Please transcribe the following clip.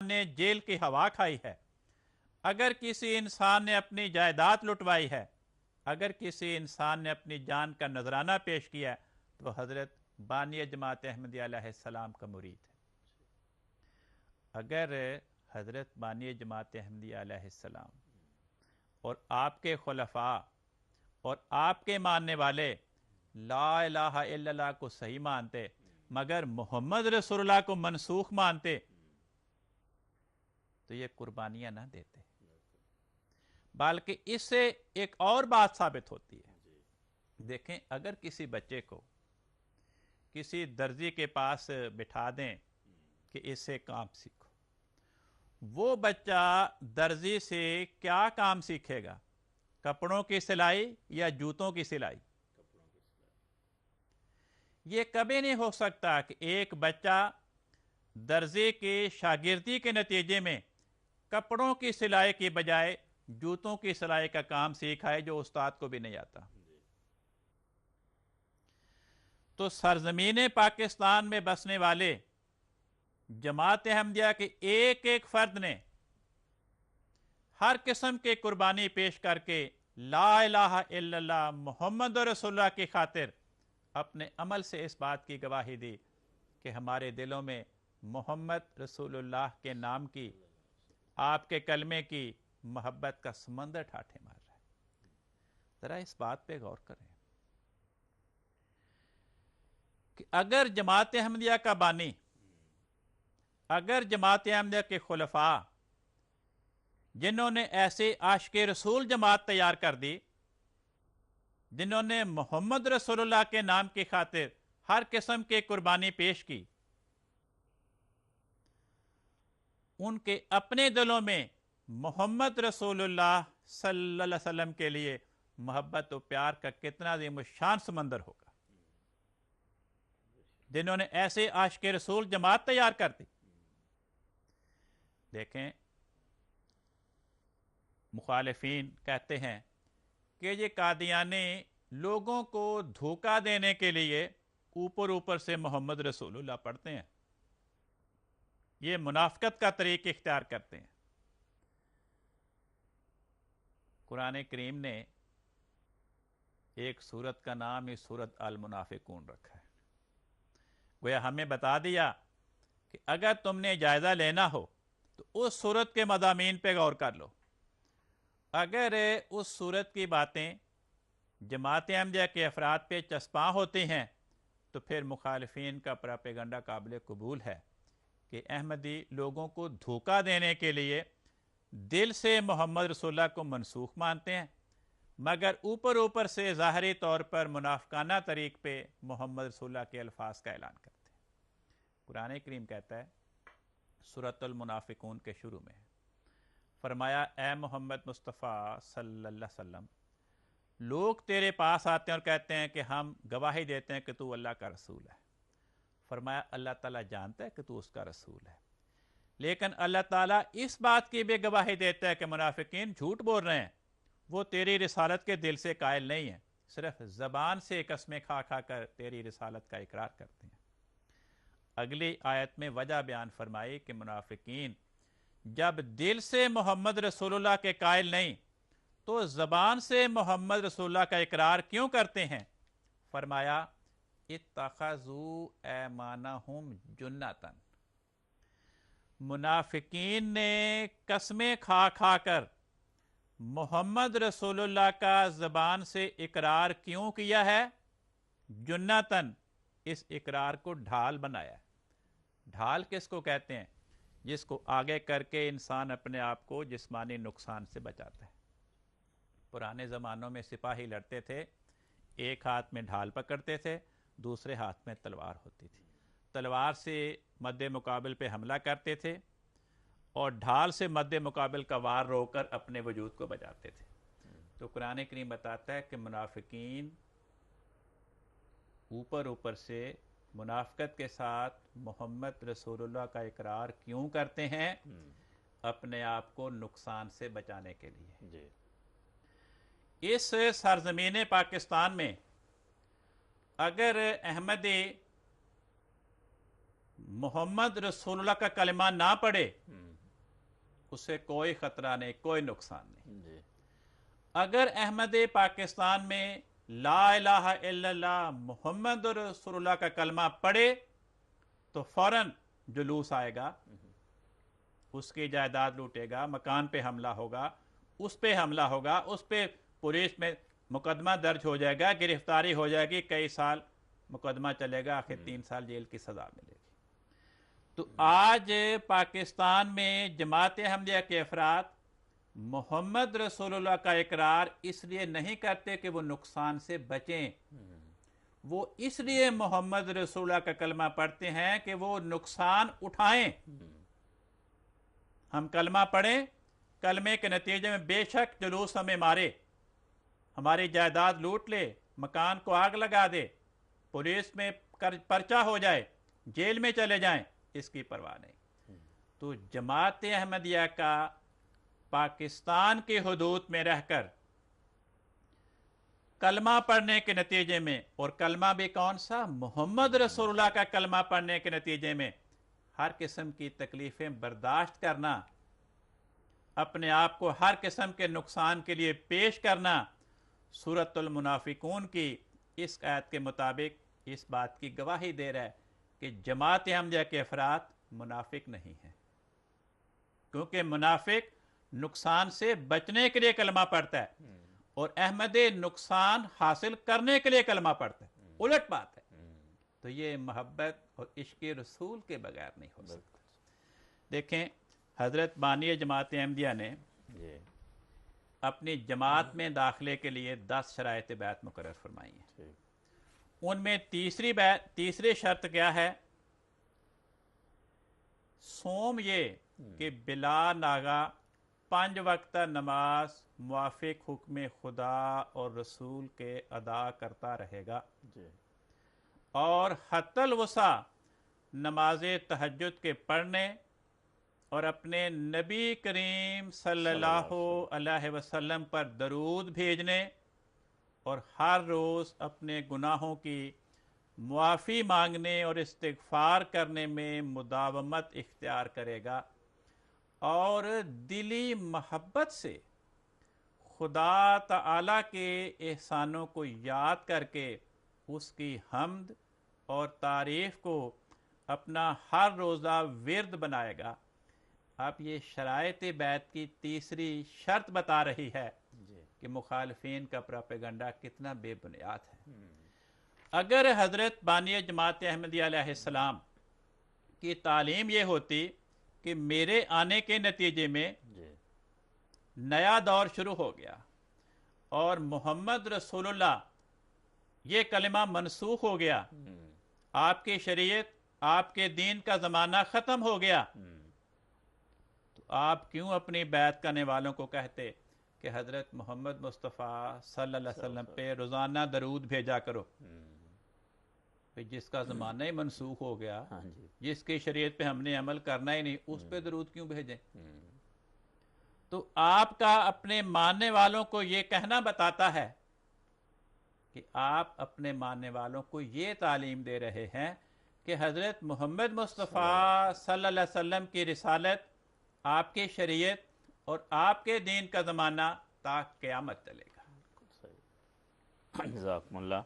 نے जेल की हवा खाई है, अगर किसी इंसान ने अपनी जायदाद लुटवाई है, अगर किसी इंसान ने अपनी जान का नजराना पेश किया है, तो हजरत बानी जमात अहमदिया अलैहिस्सलाम का मुरीद है। अगर हजरत बानी जमात अहमदिया अलैहिस्सलाम और आपके खुलफा और आपके मानने वाले ला इलाहा इल्लल्लाह को सही मानते मगर मोहम्मद रसूलुल्लाह को मनसूख मानते, तो ये कुर्बानियां ना देते। बल्कि इससे एक और बात साबित होती है। देखें, अगर किसी बच्चे को किसी दर्जी के पास बिठा दें कि इससे काम सीखो, वो बच्चा दर्जी से क्या काम सीखेगा? कपड़ों की सिलाई या जूतों की सिलाई? ये कभी नहीं हो सकता कि एक बच्चा दर्जी की शागिर्दी के नतीजे में कपड़ों की सिलाई की बजाय जूतों की सिलाई का काम सीखा है, जो उस्ताद को भी नहीं आता। तो सरजमीन पाकिस्तान में बसने वाले जमात अहमदिया के एक एक फर्द ने हर किस्म की कुर्बानी पेश करके ला इलाहा इल्लल्लाह मोहम्मद रसूलुल्लाह की खातिर अपने अमल से इस बात की गवाही दी कि हमारे दिलों में मोहम्मद रसूलुल्लाह के नाम की, आपके कलमे की मोहब्बत का समंदर ठाठे मार रहा है। जरा इस बात पे गौर करें कि अगर जमात अहमदिया का बानी, अगर जमात अहमदिया के खुलफा जिन्होंने ऐसे आशिक रसूल जमात तैयार कर दी, जिन्होंने मोहम्मद रसूलुल्लाह के नाम की खातिर हर किस्म की कुर्बानी पेश की, उनके अपने दिलों में मोहम्मद रसूलुल्लाह सल्लल्लाहु अलैहि वसल्लम के लिए मोहब्बत और प्यार का कितना अज़ीम शान समंदर होगा, जिन्होंने ऐसे आशिक रसूल जमात तैयार कर दी। देखें, मुखालिफीन कहते हैं कि ये कादियानी लोगों को धोखा देने के लिए ऊपर ऊपर से मोहम्मद रसूलुल्लाह पढ़ते हैं, ये मुनाफिकत का तरीक़ा इख्तियार करते हैं। कुरान करीम ने एक सूरत का नाम इस सूरत अल मुनाफिकून रखा है। गोया हमें बता दिया कि अगर तुमने जायज़ा लेना हो तो उस सूरत के मज़ामीन पे गौर कर लो। अगर उस सूरत की बातें जमात अहमदिया के अफराद पे चस्पा होती हैं तो फिर मुखालिफीन का प्रोपेगंडा काबिल कबूल है कि अहमदी लोगों को धोखा देने के लिए दिल से मोहम्मद रसूलुल्लाह को मनसूख मानते हैं, मगर ऊपर ऊपर से ज़ाहरी तौर पर मुनाफिकाना तरीक़ पे मोहम्मद रसूलुल्लाह के अल्फाज का ऐलान करते हैं। कुरान करीम कहता है सूरतुल मुनाफिकून के शुरू में, फरमाया ए मोहम्मद मुस्तफ़ा सल्लल्लाहु अलैहि वसल्लम, लोग तेरे पास आते हैं और कहते हैं कि हम गवाही देते हैं कि तू अल्लाह का रसूल है। फरमाया अल्लाह ताला जानता है कि तू उसका रसूल है, लेकिन अल्लाह ताला इस बात की भी गवाही देता है कि मुनाफिकीन झूठ बोल रहे हैं, वो तेरी रिसालत के दिल से कायल नहीं है, सिर्फ ज़बान से कसमें खा खा कर तेरी रिसालत का इकरार करते हैं। अगली आयत में वजह बयान फरमाई कि मुनाफिकीन जब दिल से मोहम्मद रसूलुल्लाह के कायल नहीं तो ज़बान से मोहम्मद रसूलुल्लाह का इकरार क्यों करते हैं? फरमाया इत्तखज़ू ऐमानहुम जुन्नतन, मुनाफिकीन ने कसमें खा खा कर मोहम्मद रसूलुल्लाह का ज़बान से इकरार क्यों किया है? जुन्नतन, इस इकरार को ढाल बनाया। ढाल किसको कहते हैं? जिसको आगे करके इंसान अपने आप को जिस्मानी नुकसान से बचाता है। पुराने ज़मानों में सिपाही लड़ते थे, एक हाथ में ढाल पकड़ते थे, दूसरे हाथ में तलवार होती थी। तलवार से मद्दे मुकाबिल पे हमला करते थे और ढाल से मद्दे मुकाबिल का वार रोककर अपने वजूद को बचाते थे। तो कुरान करीम बताता है कि मुनाफिकीन ऊपर ऊपर से मुनाफिकत के साथ मोहम्मद रसूलुल्लाह का इकरार क्यों करते हैं? अपने आप को नुकसान से बचाने के लिए जी। इस सरजमीन पाकिस्तान में अगर अहमदी मोहम्मद रसूलुल्लाह का कलमा ना पढ़े उससे कोई ख़तरा नहीं, कोई नुकसान नहीं। جی अगर अहमद पाकिस्तान में ला इलाहा इल्लल्लाह मुहम्मद रसूलुल्लाह का कलमा पढ़े तो फौरन जुलूस आएगा, उसकी जायदाद लूटेगा, मकान पे हमला होगा, उस पे हमला होगा, उस पे पुलिस में मुकदमा दर्ज हो जाएगा, गिरफ्तारी हो जाएगी, कई साल मुकदमा चलेगा, आखिर 3 साल जेल की सज़ा मिलेगी। तो आज पाकिस्तान में जमात अहमदिया के अफराद मोहम्मद रसूलुल्लाह का इकरार इसलिए नहीं करते कि वो नुकसान से बचें, वो इसलिए मोहम्मद रसूलुल्लाह का कलमा पढ़ते हैं कि वो नुकसान उठाएं। हम कलमा पढ़ें, कलमे के नतीजे में बेशक जुलूस हमें मारे, हमारी जायदाद लूट ले, मकान को आग लगा दे, पुलिस में पर्चा हो जाए, जेल में चले जाएं, इसकी परवाह नहीं। तो जमात अहमदिया का पाकिस्तान की हुदूद में रहकर कलमा पढ़ने के नतीजे में, और कलमा भी कौन सा, मोहम्मद रसूलुल्लाह का कलमा पढ़ने के नतीजे में हर किस्म की तकलीफें बर्दाश्त करना, अपने आप को हर किस्म के नुकसान के लिए पेश करना, सूरतुल मुनाफिकून की इस आयत के मुताबिक इस बात की गवाही दे रहा है कि जमात अहमदिया के अफराद मुनाफिक नहीं हैं, क्योंकि मुनाफिक नुकसान से बचने के लिए कलमा पढ़ता है और अहमद नुकसान हासिल करने के लिए कलमा पढ़ता है, उलट बात है। तो ये मोहब्बत और इश्क रसूल के बगैर नहीं हो सकता। देखें, हजरत बानी जमात अहमदिया ने جی अपनी जमात में दाखिले के लिए 10 शराइत बैत मुकर्रर फरमाई हैं। ٹھیک उनमें तीसरी शर्त क्या है, सोम ये कि बिला नागा 5 वक्त नमाज मुआफिक हुक्म खुदा और रसूल के अदा करता रहेगा, جی और हत्तल वसा नमाज तहज्जुद के पढ़ने और अपने नबी करीम सल्लल्लाहु अलैहि वसल्लम पर दरूद भेजने और हर रोज़ अपने गुनाहों की मुआफ़ी मांगने और इस्तिग़फ़ार करने में मुदावमत इख्तियार करेगा, और दिली मोहब्बत से खुदा ताला के एहसानों को याद करके उसकी हम्द और तारीफ़ को अपना हर रोज़ा विर्द बनाएगा। अब ये शराइत बैत की तीसरी शर्त बता रही है جی कि मुखालिफिन का प्रोपेगंडा कितना बेबुनियाद है। अगर हज़रत बानी जमात अहमदिया अलैहिस्सलाम की तालीम ये होती कि मेरे आने के नतीजे में جی नया दौर शुरू हो गया और मोहम्मद रसूलुल्लाह ये कलिमा मनसूख हो गया, आपकी शरीयत आपके दीन का ज़माना ख़त्म हो गया, तो आप क्यों अपनी बैत करने वालों को कहते कि हज़रत मोहम्मद मुस्तफ़ा सल्लल्लाहु अलैहि वसल्लम पे रोज़ाना दरूद भेजा करो। जिसका ज़माना ही मनसूख हो गया, ہاں جی जिसकी शरीयत पे हमने अमल करना ही नहीं, उस पे दरूद क्यों भेजें। तो आपका अपने मानने वालों को ये कहना बताता है कि आप अपने मानने वालों को ये तालीम दे रहे हैं कि हज़रत मोहम्मद मुस्तफ़ा सल्लल्लाहु अलैहि वसल्लम की रिसालत, आपकी शरीयत और आपके दीन का ज़माना ता क़यामत चलेगा। صحیح جزاکم اللہ